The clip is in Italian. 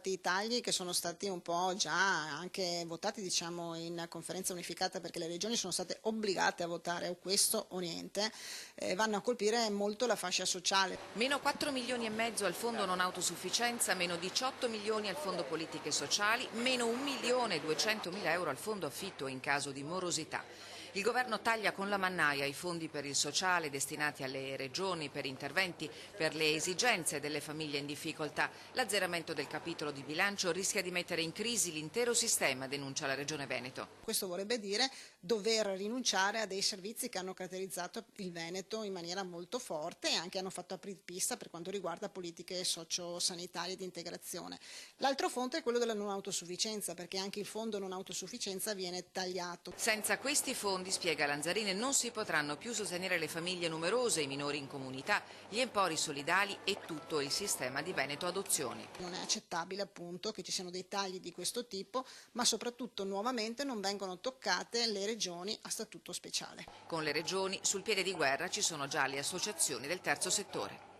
I tagli che sono stati un po' già anche votati, diciamo, in conferenza unificata, perché le regioni sono state obbligate a votare o questo o niente, vanno a colpire molto la fascia sociale. Meno 4 milioni e mezzo al fondo non autosufficienza, meno 18 milioni al fondo politiche sociali, meno 1 milione e 200 mila euro al fondo affitto in caso di morosità. Il governo taglia con la mannaia i fondi per il sociale destinati alle regioni per interventi per le esigenze delle famiglie in difficoltà. L'azzeramento del capitolo di bilancio rischia di mettere in crisi l'intero sistema, denuncia la Regione Veneto. Questo vorrebbe dire dover rinunciare a dei servizi che hanno caratterizzato il Veneto in maniera molto forte e anche hanno fatto apripista per quanto riguarda politiche sociosanitarie di integrazione. L'altro fronte è quello della non autosufficienza, perché anche il fondo non autosufficienza viene tagliato. Senza questi fondi, spiega Lanzarini, non si potranno più sostenere le famiglie numerose, i minori in comunità, gli empori solidali e tutto il sistema di Veneto Adozioni. Non è accettabile appunto che ci siano dei tagli di questo tipo, ma soprattutto nuovamente non vengono toccate le regioni a statuto speciale. Con le regioni sul piede di guerra ci sono già le associazioni del terzo settore.